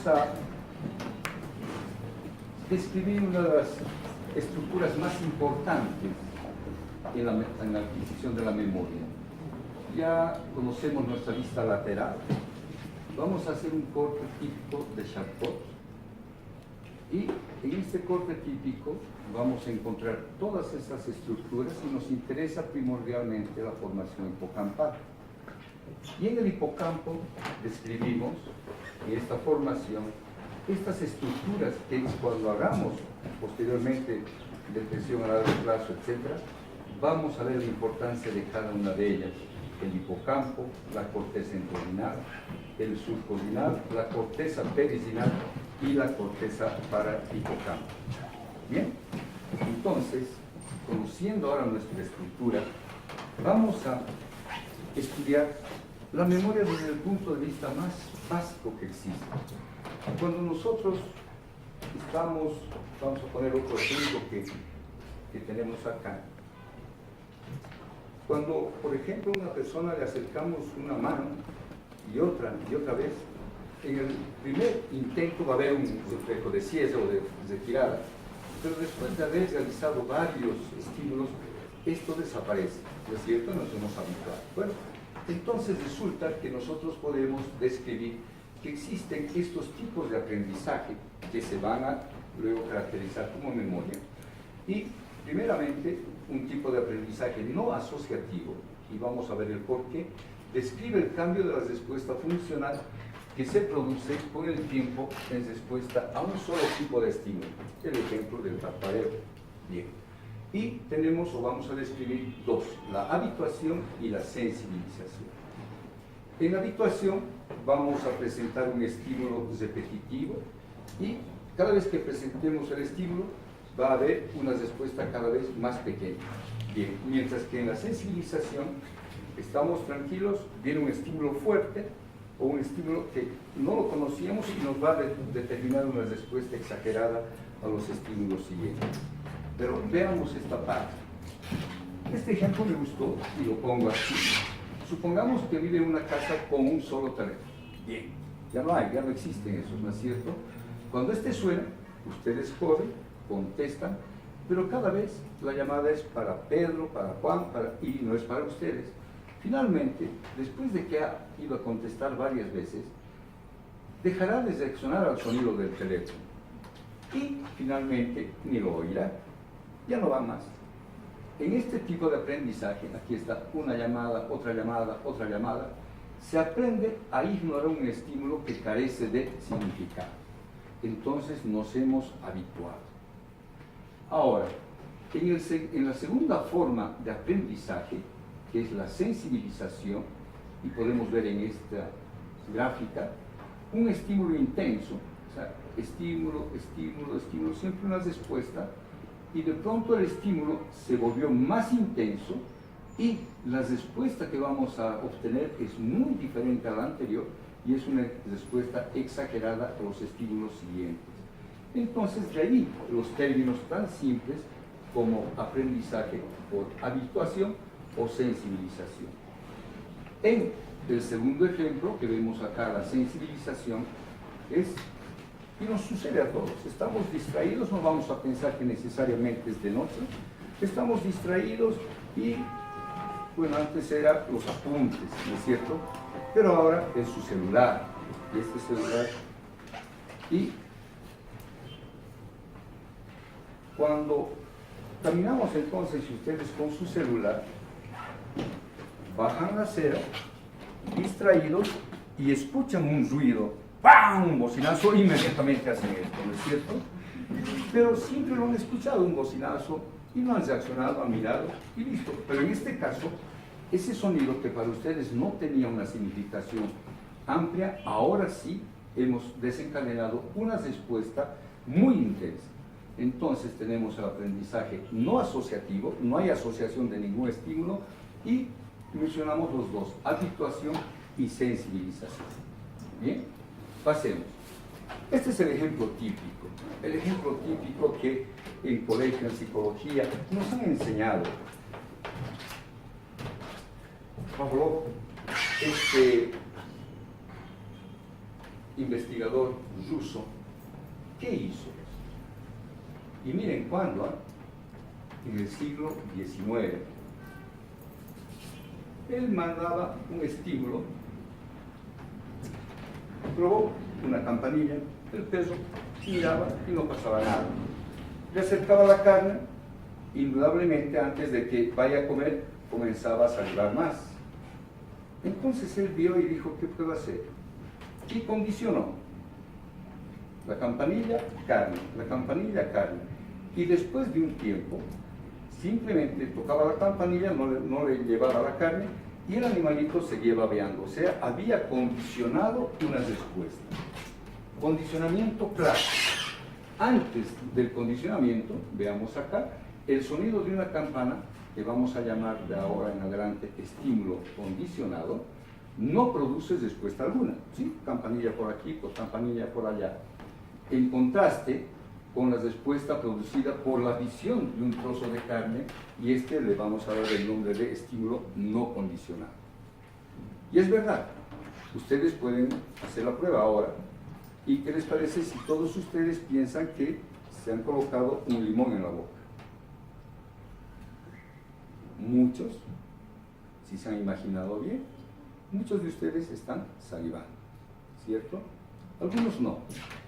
a describir una de las estructuras más importantes en la adquisición de la memoria. Ya conocemos nuestra vista lateral. Vamos a hacer un corte típico de Charcot. Y en este corte típico vamos a encontrar todas estas estructuras y nos interesa primordialmente la formación hipocampal. Y en el hipocampo describimos en esta formación estas estructuras que cuando hagamos posteriormente depresión a largo plazo, etc., vamos a ver la importancia de cada una de ellas. El hipocampo, la corteza entorhinal, el subcordinal, la corteza perizinal y la corteza parahipocampo. Bien, entonces, conociendo ahora nuestra estructura, vamos a estudiar la memoria desde el punto de vista más básico que existe. Cuando nosotros estamos, vamos a poner otro ejemplo que tenemos acá. Cuando, por ejemplo, a una persona le acercamos una mano y otra vez, en el primer intento va a haber un reflejo de cierre o de retirada, pero después de haber realizado varios estímulos, esto desaparece, ¿no es cierto? Nos hemos habituado. Bueno, entonces resulta que nosotros podemos describir que existen estos tipos de aprendizaje que se van a luego caracterizar como memoria. Y primeramente, un tipo de aprendizaje no asociativo, y vamos a ver el porqué, describe el cambio de la respuesta funcional que se produce con el tiempo en respuesta a un solo tipo de estímulo. El ejemplo del parpadeo. Bien. Y tenemos, o vamos a describir dos, la habituación y la sensibilización. En la habituación vamos a presentar un estímulo repetitivo y cada vez que presentemos el estímulo va a haber una respuesta cada vez más pequeña. Bien, mientras que en la sensibilización estamos tranquilos, viene un estímulo fuerte o un estímulo que no lo conocíamos y nos va a determinar una respuesta exagerada a los estímulos siguientes. Pero veamos esta parte. Este ejemplo me gustó y lo pongo así. Supongamos que vive en una casa con un solo teléfono. Bien, ya no existen esos, ¿no es cierto? Cuando este suena, ustedes corren, contestan, pero cada vez la llamada es para Pedro, para Juan, y no es para ustedes. Finalmente, después de que ha ido a contestar varias veces, dejará de reaccionar al sonido del teléfono y finalmente ni lo oirá. Ya no va más. En este tipo de aprendizaje, aquí está una llamada, otra llamada, se aprende a ignorar un estímulo que carece de significado. Entonces nos hemos habituado. Ahora, en la segunda forma de aprendizaje, que es la sensibilización, y podemos ver en esta gráfica, un estímulo intenso, o sea, estímulo, siempre una respuesta, y de pronto el estímulo se volvió más intenso y la respuesta que vamos a obtener es muy diferente a la anterior y es una respuesta exagerada a los estímulos siguientes. Entonces, de ahí los términos tan simples como aprendizaje por habituación o sensibilización. En el segundo ejemplo que vemos acá, la sensibilización, y nos sucede a todos, estamos distraídos, no vamos a pensar que necesariamente es de noche, estamos distraídos y, bueno, antes eran los apuntes, ¿no es cierto? Pero ahora es su celular, y este celular, y cuando caminamos entonces, y ustedes con su celular, bajan la acera, distraídos, y escuchan un ruido, ¡pam! Un bocinazo, inmediatamente hacen esto, ¿no es cierto? Pero siempre lo han escuchado, un bocinazo, y no han reaccionado, han mirado, y listo. Pero en este caso, ese sonido que para ustedes no tenía una significación amplia, ahora sí hemos desencadenado una respuesta muy intensa. Entonces tenemos el aprendizaje no asociativo, no hay asociación de ningún estímulo, y mencionamos los dos, habituación y sensibilización. Bien, pasemos. Este es el ejemplo típico que en colegio, en psicología, nos han enseñado. Pavlov investigador ruso, ¿qué hizo? Y miren cuándo, en el siglo XIX, él mandaba un estímulo, probó una campanilla, el perro giraba y no pasaba nada. Le acercaba la carne, indudablemente antes de que vaya a comer, comenzaba a salivar más. Entonces él vio y dijo, ¿qué puedo hacer? Y condicionó. La campanilla, carne, la campanilla, carne. Y después de un tiempo, simplemente tocaba la campanilla, no le llevaba la carne, y el animalito seguía babeando. O sea, había condicionado una respuesta. Condicionamiento clásico. Antes del condicionamiento, veamos acá, el sonido de una campana, que vamos a llamar de ahora en adelante estímulo condicionado, no produce respuesta alguna, ¿sí? Campanilla por aquí, pues campanilla por allá. En contraste con la respuesta producida por la visión de un trozo de carne, y le vamos a dar el nombre de estímulo no condicionado. Y es verdad, ustedes pueden hacer la prueba ahora. ¿Y qué les parece si todos ustedes piensan que se han colocado un limón en la boca? Muchos, si se han imaginado bien, muchos de ustedes están salivando, ¿cierto? Algunos no.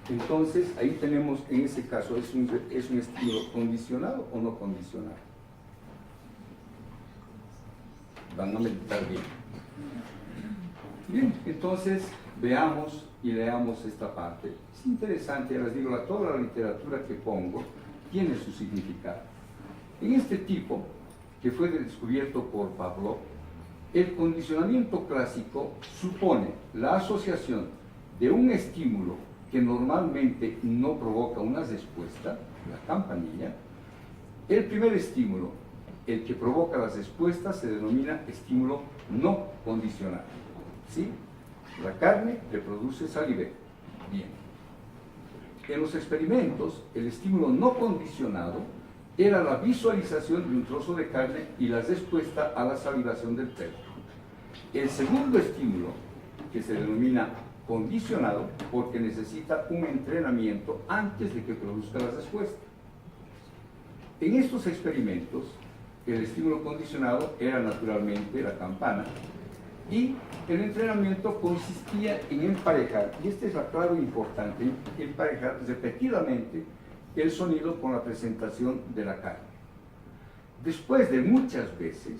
Entonces, ahí tenemos, en ese caso, ¿es un estímulo condicionado o no condicionado? Van a meditar bien. Bien, entonces, veamos y leamos esta parte. Es interesante, ya les digo, toda la literatura que pongo tiene su significado. En este tipo, que fue descubierto por Pavlov, el condicionamiento clásico supone la asociación de un estímulo que normalmente no provoca una respuesta, la campanilla. El primer estímulo, el que provoca las respuestas, se denomina estímulo no condicionado, ¿sí? La carne le produce saliveo. Bien. En los experimentos, el estímulo no condicionado era la visualización de un trozo de carne y la respuesta a la salivación del perro. El segundo estímulo, que se denomina condicionado, porque necesita un entrenamiento antes de que produzca la respuesta. En estos experimentos, el estímulo condicionado era naturalmente la campana, y el entrenamiento consistía en emparejar, y esta es la clave importante, emparejar repetidamente el sonido con la presentación de la carne. Después de muchas veces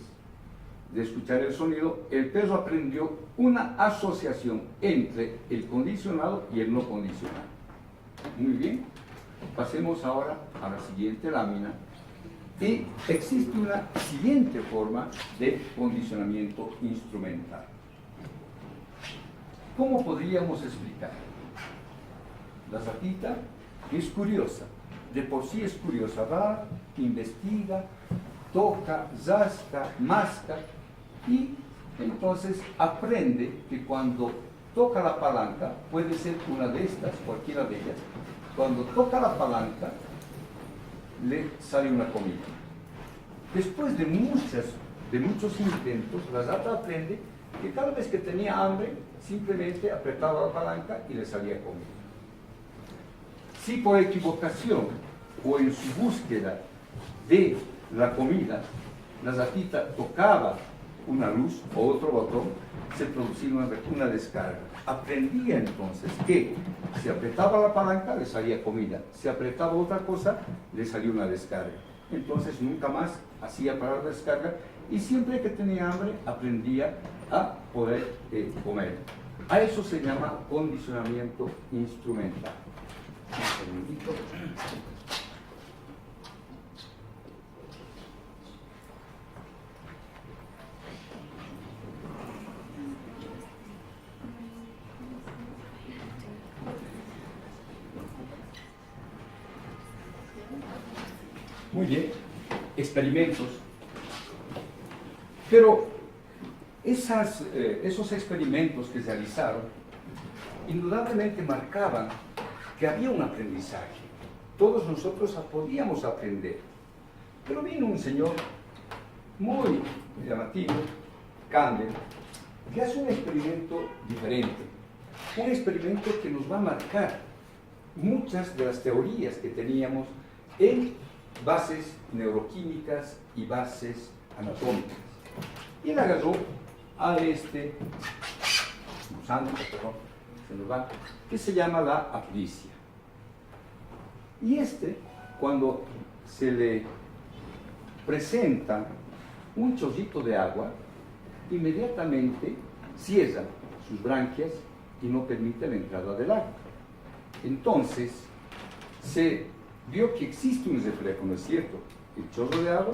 de escuchar el sonido, el perro aprendió una asociación entre el condicionado y el no condicionado. Muy bien, pasemos ahora a la siguiente lámina. Y existe una siguiente forma de condicionamiento instrumental. ¿Cómo podríamos explicar? La ratita es curiosa, de por sí es curiosa, va, investiga, toca, rasca, masca, y entonces aprende que cuando toca la palanca, puede ser una de estas, cualquiera de ellas, cuando toca la palanca, le sale una comida. Después de muchos intentos, la rata aprende que cada vez que tenía hambre, simplemente apretaba la palanca y le salía comida. Si por equivocación o en su búsqueda de la comida, la ratita tocaba una luz o otro botón, se producía una descarga. Aprendía entonces que si apretaba la palanca le salía comida, si apretaba otra cosa le salía una descarga. Entonces nunca más hacía parar la descarga, y siempre que tenía hambre aprendía a poder comer. A eso se llama condicionamiento instrumental. Un segundito. Muy bien, experimentos. Pero esos experimentos que se realizaron indudablemente marcaban que había un aprendizaje. Todos nosotros podíamos aprender. Pero vino un señor muy llamativo, Campbell, que hace un experimento diferente. un experimento que nos va a marcar muchas de las teorías que teníamos en bases neuroquímicas y bases anatómicas. Y él agarró a este gusano, que se llama la aplicia. Y cuando se le presenta un chorrito de agua, inmediatamente cierra sus branquias y no permite la entrada del agua. Entonces, se vio que existe un reflejo, ¿no es cierto? El chorro de agua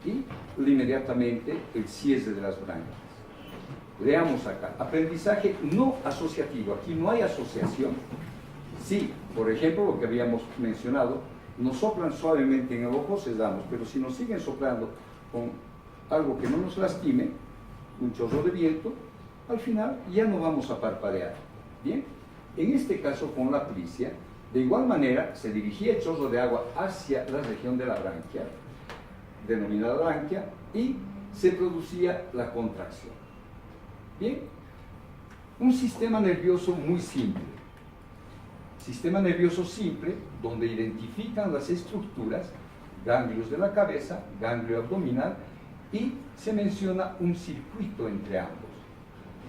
y inmediatamente el cierre de las branquias. Veamos acá, aprendizaje no asociativo, aquí no hay asociación. Sí, por ejemplo, lo que habíamos mencionado, nos soplan suavemente en el ojo, cesamos, pero si nos siguen soplando con algo que no nos lastime, un chorro de viento, al final ya no vamos a parpadear. Bien, en este caso con la aplicia, de igual manera se dirigía el chorro de agua hacia la región de la branquia, denominada branquia, y se producía la contracción. Bien, un sistema nervioso muy simple. Sistema nervioso simple, donde identifican las estructuras, ganglios de la cabeza, ganglio abdominal, y se menciona un circuito entre ambos.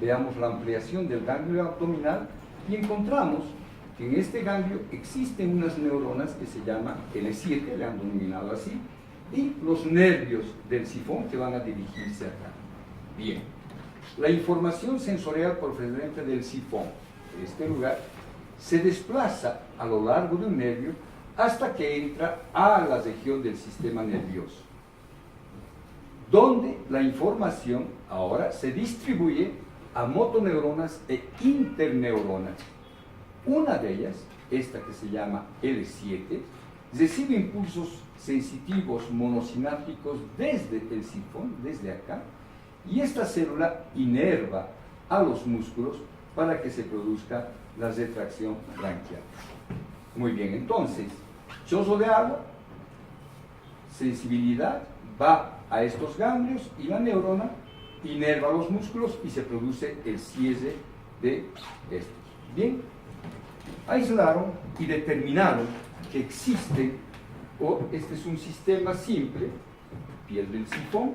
Veamos la ampliación del ganglio abdominal y encontramos que en este ganglio existen unas neuronas que se llaman L7, le han denominado así, y los nervios del sifón que van a dirigirse acá. Bien, la información sensorial procedente del sifón, de este lugar, se desplaza a lo largo de un nervio hasta que entra a la región del sistema nervioso, donde la información ahora se distribuye a motoneuronas e interneuronas. Una de ellas, esta que se llama L7, recibe impulsos sensitivos monosinápticos desde el sifón, desde acá, y esta célula inerva a los músculos para que se produzca la retracción branquial. Muy bien, entonces, chorro de agua, sensibilidad, va a estos ganglios y la neurona inerva los músculos y se produce el cierre de estos. Bien, aislaron y determinaron que existe, este es un sistema simple, piel del sifón,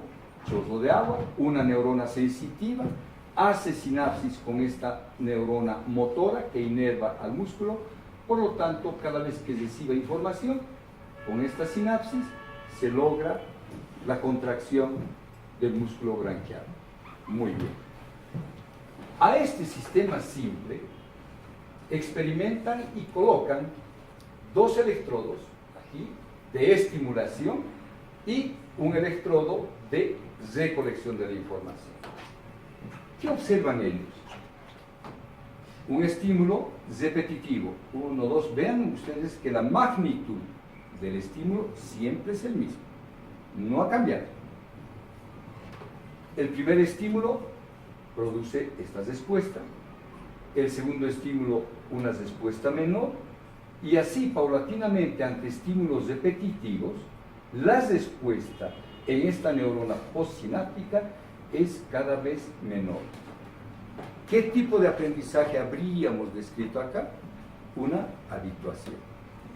chorro de agua, una neurona sensitiva, hace sinapsis con esta neurona motora que inerva al músculo, por lo tanto, cada vez que reciba información, con esta sinapsis se logra la contracción del músculo branquial. Muy bien. A este sistema simple experimentan y colocan dos electrodos aquí de estimulación y un electrodo de recolección de la información. ¿Qué observan ellos? Un estímulo repetitivo. 1, 2. Vean ustedes que la magnitud del estímulo siempre es el mismo. No ha cambiado. El primer estímulo produce esta respuesta. El segundo estímulo, una respuesta menor. Y así, paulatinamente, ante estímulos repetitivos, la respuesta en esta neurona postsináptica es cada vez menor. ¿Qué tipo de aprendizaje habríamos descrito acá? Una habituación,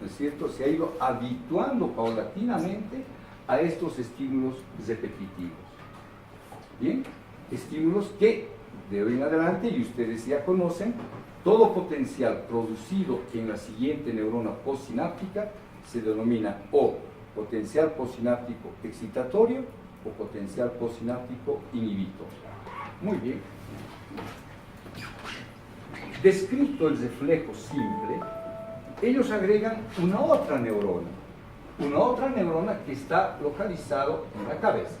¿no es cierto? Se ha ido habituando paulatinamente a estos estímulos repetitivos. Bien, estímulos que de hoy en adelante, y ustedes ya conocen, todo potencial producido en la siguiente neurona postsináptica se denomina o potencial postsináptico excitatorio o potencial postsináptico inhibitorio. Muy bien. Descrito el reflejo simple, ellos agregan una otra neurona que está localizado en la cabeza.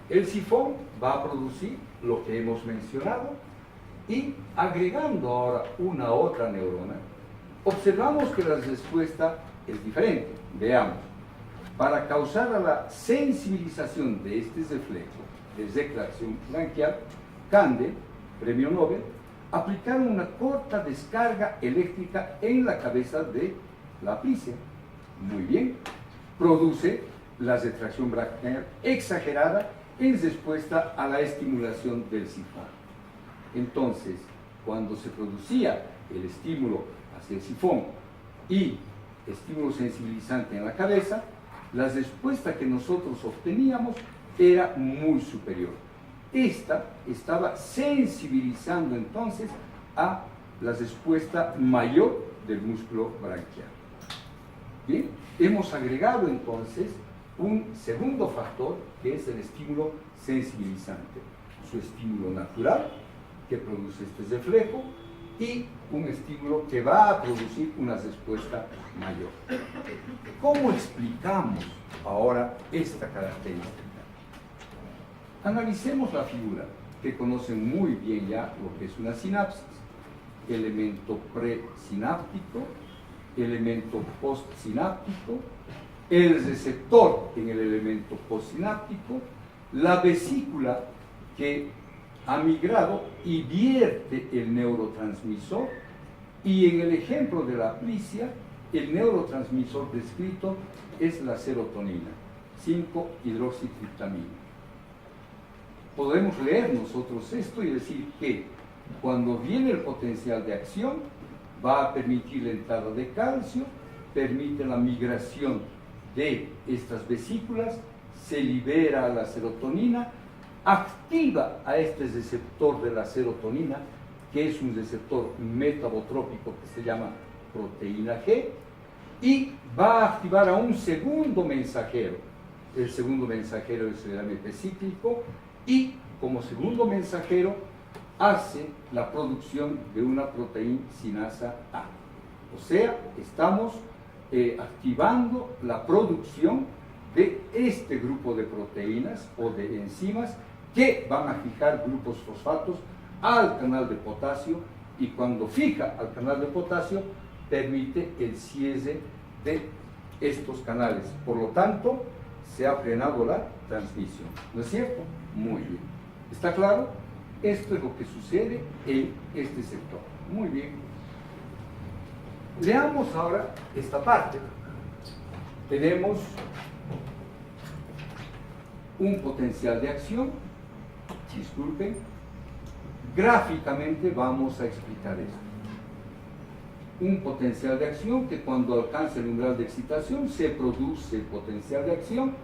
El sifón va a producir lo que hemos mencionado y agregando ahora una otra neurona, observamos que la respuesta es diferente. Veamos. Para causar la sensibilización de este reflejo de retracción branquial, Cande, premio Nobel, aplicaron una corta descarga eléctrica en la cabeza de la aplicia. Muy bien, produce la retracción branquial exagerada en respuesta a la estimulación del sifón. Entonces, cuando se producía el estímulo hacia el sifón y estímulo sensibilizante en la cabeza, la respuesta que nosotros obteníamos era muy superior. Esta estaba sensibilizando entonces a la respuesta mayor del músculo branquial. Bien, hemos agregado entonces un segundo factor que es el estímulo sensibilizante, su estímulo natural que produce este reflejo y un estímulo que va a producir una respuesta mayor. ¿Cómo explicamos ahora esta característica? Analicemos la figura, que conocen muy bien ya lo que es una sinapsis: elemento presináptico, elemento postsináptico, el receptor en el elemento postsináptico, la vesícula que ha migrado y vierte el neurotransmisor, y en el ejemplo de la aplicia, el neurotransmisor descrito es la serotonina, 5-hidroxitriptamina. Podemos leer nosotros esto y decir que cuando viene el potencial de acción, va a permitir la entrada de calcio, permite la migración de estas vesículas, se libera la serotonina, activa a este receptor de la serotonina, que es un receptor metabotrópico que se llama proteína G, y va a activar a un segundo mensajero. El segundo mensajero es el AMP cíclico, y como segundo mensajero hace la producción de una proteína sinasa A. O sea, estamos activando la producción de este grupo de proteínas o de enzimas que van a fijar grupos fosfatos al canal de potasio, y cuando fija al canal de potasio permite el cierre de estos canales. Por lo tanto, se ha frenado la transmisión. ¿No es cierto? Muy bien. ¿Está claro? Esto es lo que sucede en este sector. Muy bien. Leamos ahora esta parte. Tenemos un potencial de acción. Disculpen. Gráficamente vamos a explicar esto. Un potencial de acción que cuando alcanza el umbral de excitación se produce el potencial de acción,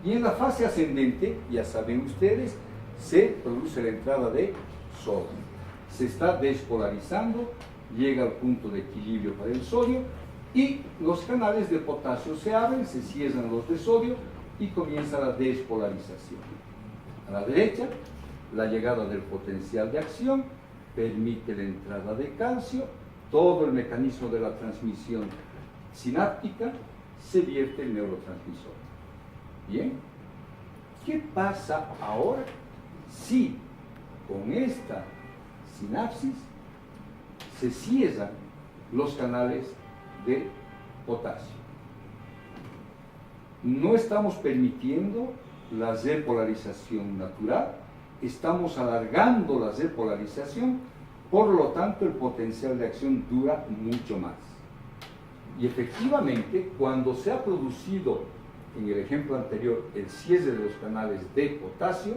y en la fase ascendente, ya saben ustedes, se produce la entrada de sodio. Se está despolarizando, llega al punto de equilibrio para el sodio, y los canales de potasio se abren, se cierran los de sodio y comienza la despolarización. A la derecha, la llegada del potencial de acción permite la entrada de calcio, todo el mecanismo de la transmisión sináptica, se vierte el neurotransmisor. Bien, ¿qué pasa ahora si con esta sinapsis se cierran los canales de potasio? No estamos permitiendo la repolarización natural, estamos alargando la repolarización, por lo tanto el potencial de acción dura mucho más. Y efectivamente, cuando se ha producido en el ejemplo anterior el cierre de los canales de potasio,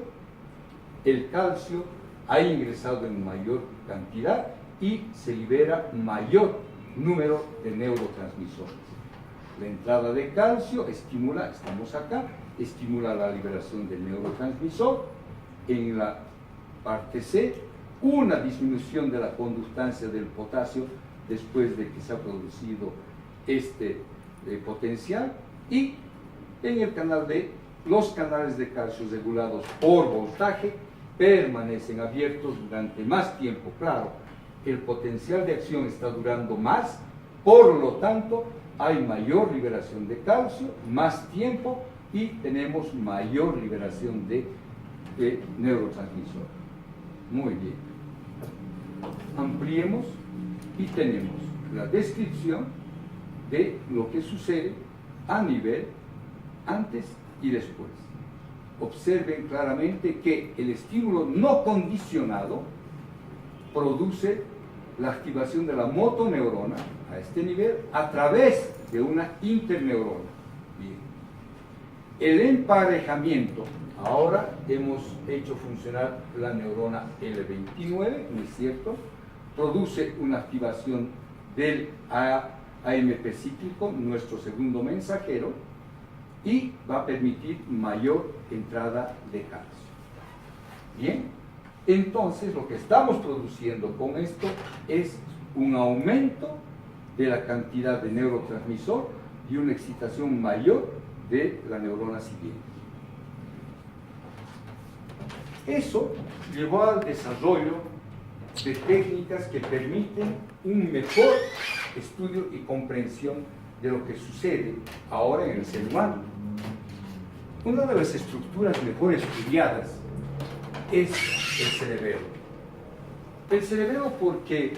el calcio ha ingresado en mayor cantidad y se libera mayor número de neurotransmisores. La entrada de calcio estimula, estamos acá, estimula la liberación del neurotransmisor. En la parte C, una disminución de la conductancia del potasio después de que se ha producido este potencial, y en el canal D, los canales de calcio regulados por voltaje permanecen abiertos durante más tiempo. Claro, el potencial de acción está durando más, por lo tanto hay mayor liberación de calcio, más tiempo, y tenemos mayor liberación de neurotransmisor. Muy bien. Ampliemos y tenemos la descripción de lo que sucede a nivel antes y después. Observen claramente que el estímulo no condicionado produce la activación de la motoneurona a este nivel a través de una interneurona. Bien. El emparejamiento, ahora hemos hecho funcionar la neurona L29, ¿no es cierto? produce una activación del AMP cíclico, nuestro segundo mensajero, y va a permitir mayor entrada de calcio. Bien, entonces lo que estamos produciendo con esto es un aumento de la cantidad de neurotransmisor y una excitación mayor de la neurona siguiente. Eso llevó al desarrollo de técnicas que permiten un mejor estudio y comprensión de lo que sucede ahora en el ser humano. Una de las estructuras mejor estudiadas es el cerebelo. El cerebelo porque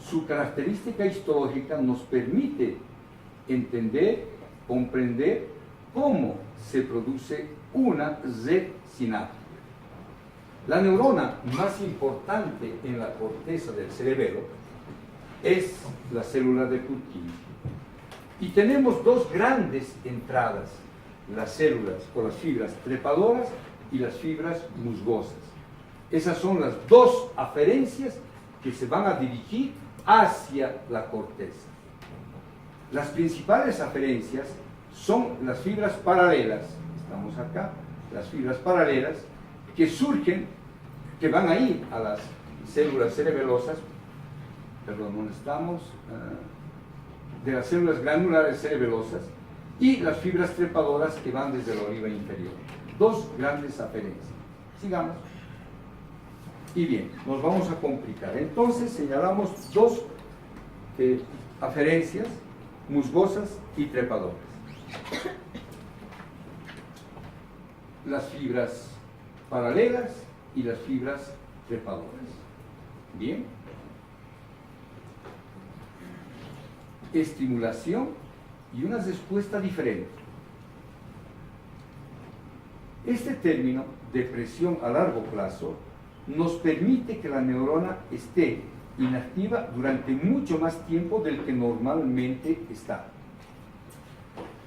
su característica histológica nos permite entender, comprender cómo se produce una red sináptica. La neurona más importante en la corteza del cerebelo es la célula de Purkinje. Y tenemos dos grandes entradas, las células o las fibras trepadoras y las fibras musgosas. Esas son las dos aferencias que se van a dirigir hacia la corteza. Las principales aferencias son las fibras paralelas, estamos acá, las fibras paralelas que surgen, que van a ir a las células cerebelosas, perdón, ¿dónde estamos? De las células granulares cerebelosas, y las fibras trepadoras que van desde la oliva inferior. Dos grandes aferencias. Sigamos. Y bien, nos vamos a complicar. Entonces señalamos dos aferencias, musgosas y trepadoras. Las fibras paralelas y las fibras trepadoras. Bien. Estimulación y una respuesta diferente. Este término, depresión a largo plazo, nos permite que la neurona esté inactiva durante mucho más tiempo del que normalmente está.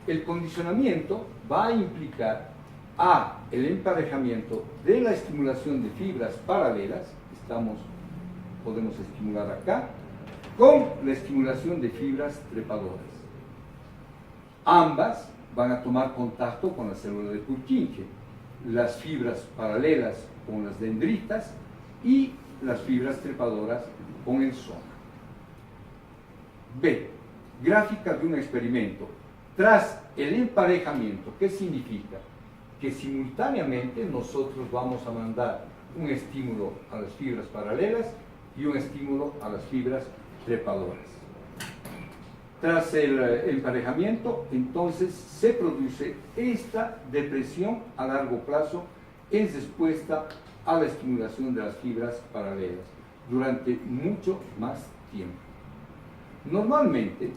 El condicionamiento va a implicar el emparejamiento de la estimulación de fibras paralelas, podemos estimular acá, con la estimulación de fibras trepadoras. Ambas van a tomar contacto con la célula de Purkinje, las fibras paralelas con las dendritas y las fibras trepadoras con el soma. B. Gráfica de un experimento. Tras el emparejamiento, ¿qué significa? Que simultáneamente nosotros vamos a mandar un estímulo a las fibras paralelas y un estímulo a las fibras trepadoras. Tras el emparejamiento, entonces se produce esta depresión a largo plazo en respuesta a la estimulación de las fibras paralelas durante mucho más tiempo. Normalmente,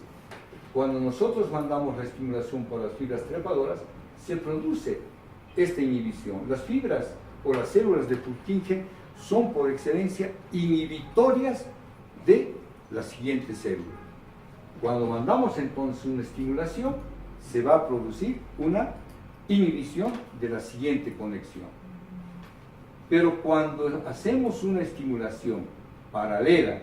cuando nosotros mandamos la estimulación por las fibras trepadoras, se produce esta inhibición. Las fibras o las células de Purkinje son por excelencia inhibitorias de la siguiente célula. Cuando mandamos entonces una estimulación, se va a producir una inhibición de la siguiente conexión. Pero cuando hacemos una estimulación paralela,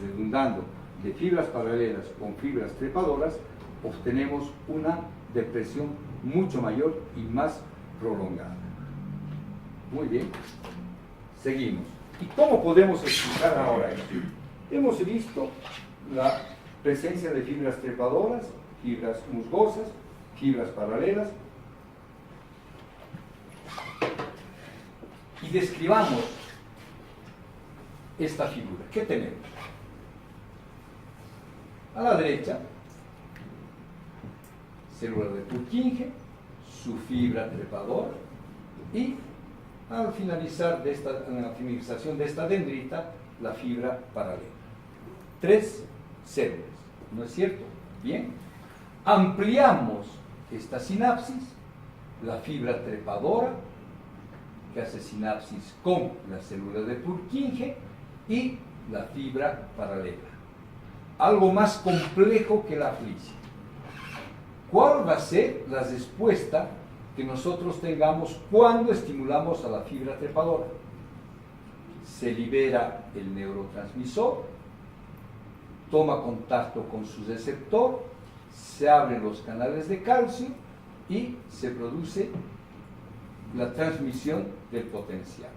redundando, de fibras paralelas con fibras trepadoras, obtenemos una depresión mucho mayor y más prolongada. Muy bien, seguimos. ¿Y cómo podemos explicar ahora esto? Hemos visto la presencia de fibras trepadoras, fibras musgosas, fibras paralelas. Y describamos esta figura. ¿Qué tenemos? A la derecha, célula de Purkinje, su fibra trepadora, y al finalizar la finalización de esta dendrita, la fibra paralela. 3 células, ¿no es cierto? Bien. Ampliamos esta sinapsis, la fibra trepadora, que hace sinapsis con la célula de Purkinje, y la fibra paralela. Algo más complejo que la aflición. ¿Cuál va a ser la respuesta que nosotros tengamos cuando estimulamos a la fibra trepadora? Se libera el neurotransmisor toma contacto con su receptor, se abren los canales de calcio y se produce la transmisión del potencial.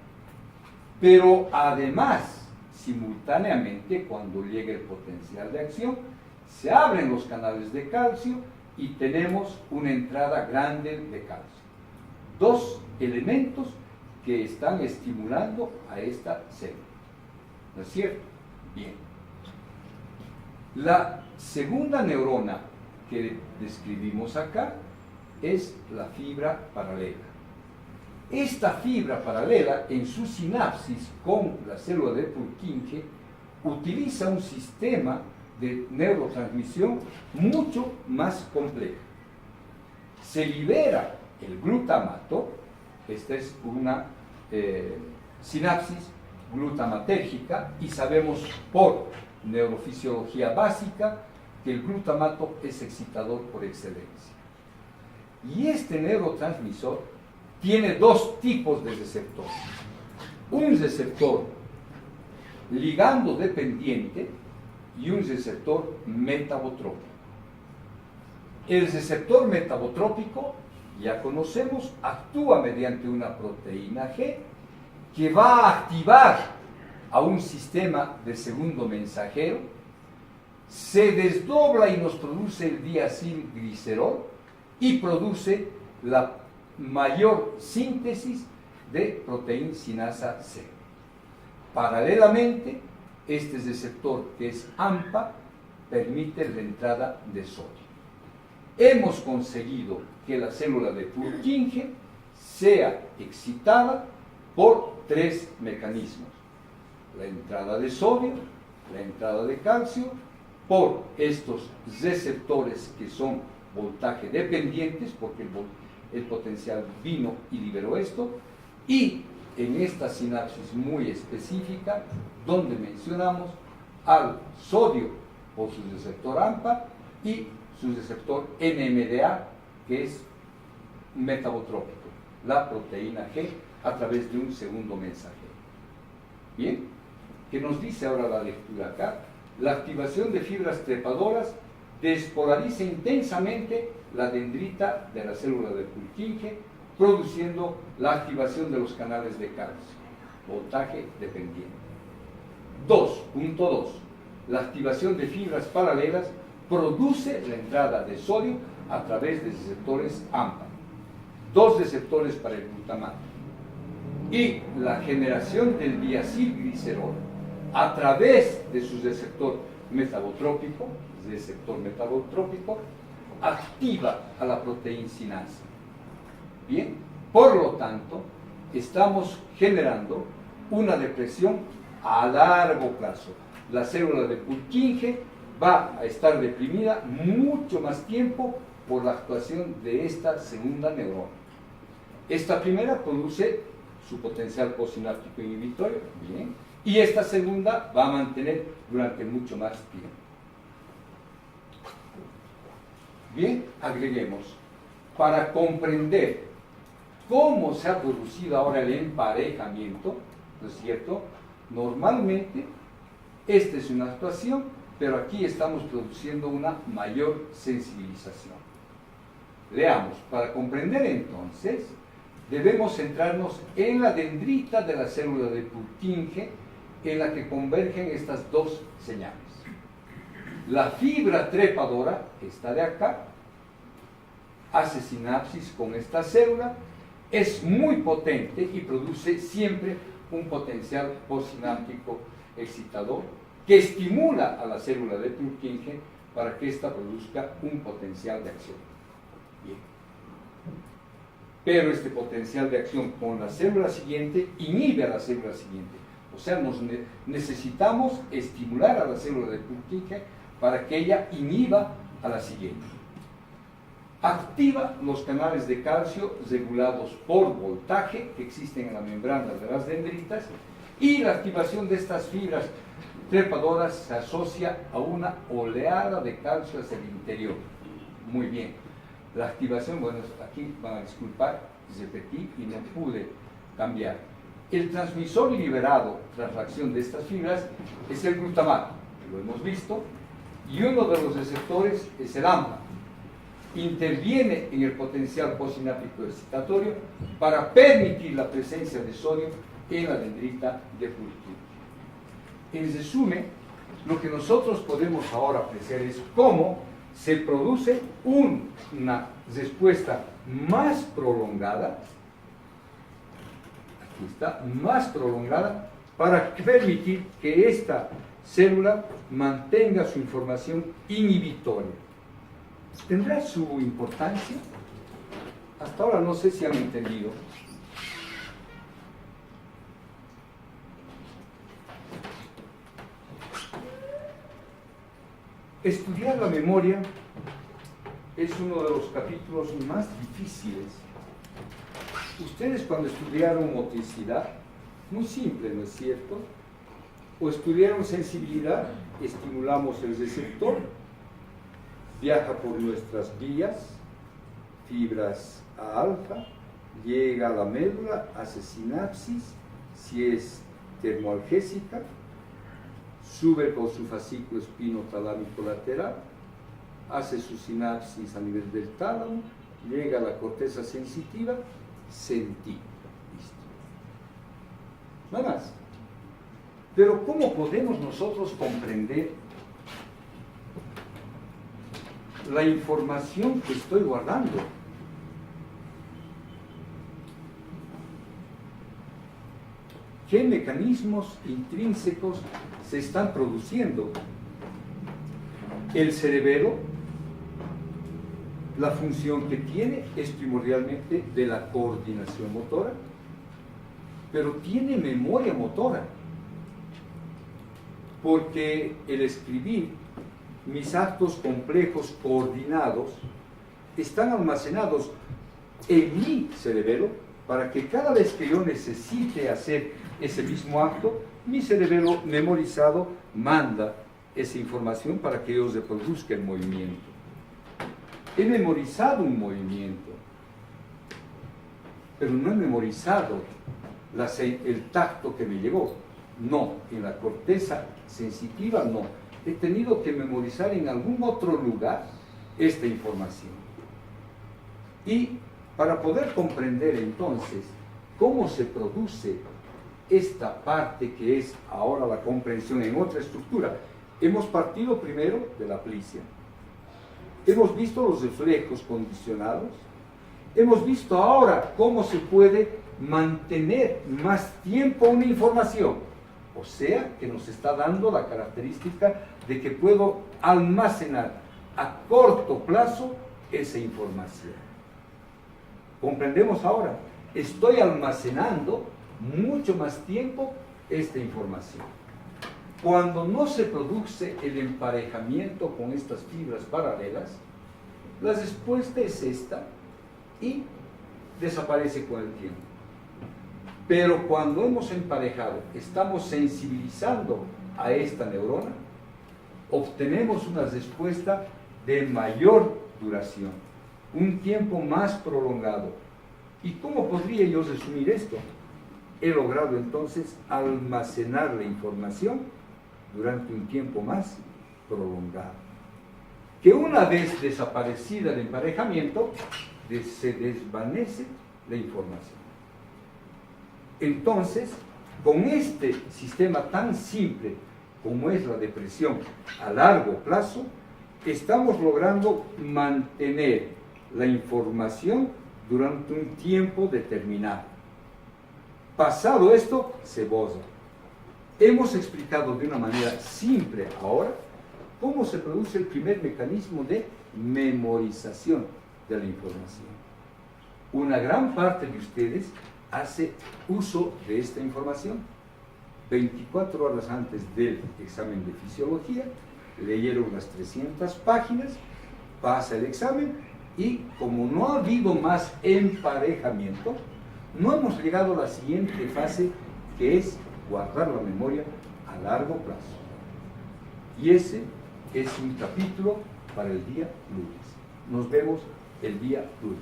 Pero además, simultáneamente, cuando llega el potencial de acción, se abren los canales de calcio y tenemos una entrada grande de calcio. Dos elementos que están estimulando a esta célula. ¿No es cierto? Bien. La segunda neurona que describimos acá es la fibra paralela. Esta fibra paralela, en su sinapsis con la célula de Purkinje, utiliza un sistema de neurotransmisión mucho más complejo. Se libera el glutamato, esta es una sinapsis glutamatérgica, y sabemos por neurofisiología básica que el glutamato es excitador por excelencia. Y este neurotransmisor tiene dos tipos de receptores. Un receptor ligando dependiente y un receptor metabotrópico. El receptor metabotrópico, ya conocemos, actúa mediante una proteína G que va a activar a un sistema de segundo mensajero, se desdobla y nos produce el diacilglicerol y produce la mayor síntesis de proteína sinasa C. Paralelamente, este receptor, que es AMPA, permite la entrada de sodio. Hemos conseguido que la célula de Purkinje sea excitada por tres mecanismos: la entrada de sodio, la entrada de calcio, por estos receptores que son voltaje dependientes, porque el potencial vino y liberó esto, y en esta sinapsis muy específica, donde mencionamos al sodio por su receptor AMPA y su receptor NMDA, que es metabotrópico, la proteína G, a través de un segundo mensajero. Bien, ¿qué nos dice ahora la lectura acá? La activación de fibras trepadoras despolariza intensamente la dendrita de la célula de Purkinje, produciendo la activación de los canales de calcio, voltaje dependiente. 2.2. La activación de fibras paralelas produce la entrada de sodio a través de receptores AMPA, dos receptores para el glutamato, y la generación del diacilglicerol a través de su receptor metabotrópico, activa a la proteína sinasa. Bien, por lo tanto, estamos generando una depresión a largo plazo. La célula de Purkinje va a estar deprimida mucho más tiempo por la actuación de esta segunda neurona. Esta primera produce su potencial postsináptico inhibitorio, bien, y esta segunda va a mantener durante mucho más tiempo. Bien, agreguemos, para comprender cómo se ha producido ahora el emparejamiento, ¿no es cierto? Normalmente, esta es una actuación, pero aquí estamos produciendo una mayor sensibilización. Leamos, para comprender entonces, debemos centrarnos en la dendrita de la célula de Purkinje, en la que convergen estas dos señales. La fibra trepadora, esta de acá, hace sinapsis con esta célula, es muy potente y produce siempre un potencial postsináptico excitador que estimula a la célula de Purkinje para que ésta produzca un potencial de acción. Bien. Pero este potencial de acción con la célula siguiente inhibe a la célula siguiente. O sea, necesitamos estimular a la célula de Purkinje para que ella inhiba a la siguiente. Activa los canales de calcio regulados por voltaje que existen en la membrana de las dendritas, y la activación de estas fibras trepadoras se asocia a una oleada de calcio hacia el interior. Muy bien. La activación, bueno, aquí van a disculpar, repetí y no pude cambiar. El transmisor liberado tras la acción de estas fibras es el glutamato, lo hemos visto, y uno de los receptores es el AMPA. Interviene en el potencial postsináptico excitatorio para permitir la presencia de sodio en la dendrita de Purkinje. En resumen, lo que nosotros podemos ahora apreciar es cómo se produce una respuesta más prolongada, aquí está, más prolongada, para permitir que esta célula mantenga su información inhibitoria. ¿Tendrá su importancia? Hasta ahora no sé si han entendido. Estudiar la memoria es uno de los capítulos más difíciles. Ustedes cuando estudiaron motricidad, muy simple, ¿no es cierto? O estudiaron sensibilidad, estimulamos el receptor, viaja por nuestras vías, fibras a alfa, llega a la médula, hace sinapsis, si es termoalgésica, sube por su fascículo espinotalámico lateral, hace su sinapsis a nivel del tálamo, llega a la corteza sensitiva, sentí. Listo. Nada más. Pero ¿cómo podemos nosotros comprender la información que estoy guardando? ¿Qué mecanismos intrínsecos se están produciendo? El cerebelo, la función que tiene es primordialmente de la coordinación motora, pero tiene memoria motora, porque el escribir mis actos complejos coordinados están almacenados en mi cerebelo para que cada vez que yo necesite hacer ese mismo acto, mi cerebelo memorizado manda esa información para que yo reproduzca el movimiento. He memorizado un movimiento, pero no he memorizado el tacto que me llegó. No, en la corteza sensitiva no. He tenido que memorizar en algún otro lugar esta información. Y para poder comprender entonces cómo se produce esta parte que es ahora la comprensión en otra estructura, hemos partido primero de la plicia. Hemos visto los reflejos condicionados. Hemos visto ahora cómo se puede mantener más tiempo una información. O sea, que nos está dando la característica de que puedo almacenar a corto plazo esa información. ¿Comprendemos ahora? Estoy almacenando mucho más tiempo esta información. Cuando no se produce el emparejamiento con estas fibras paralelas, la respuesta es esta y desaparece con el tiempo. Pero cuando hemos emparejado, estamos sensibilizando a esta neurona, obtenemos una respuesta de mayor duración, un tiempo más prolongado. ¿Y cómo podría yo resumir esto? He logrado entonces almacenar la información durante un tiempo más prolongado. Que una vez desaparecida el emparejamiento, se desvanece la información. Entonces, con este sistema tan simple como es la depresión a largo plazo, estamos logrando mantener la información durante un tiempo determinado. Pasado esto, se borra. Hemos explicado de una manera simple ahora cómo se produce el primer mecanismo de memorización de la información. Una gran parte de ustedes hace uso de esta información. 24 horas antes del examen de fisiología, leyeron las 300 páginas, pasa el examen y como no ha habido más emparejamiento, no hemos llegado a la siguiente fase, que es guardar la memoria a largo plazo. Y ese es un capítulo para el día lunes. Nos vemos el día lunes.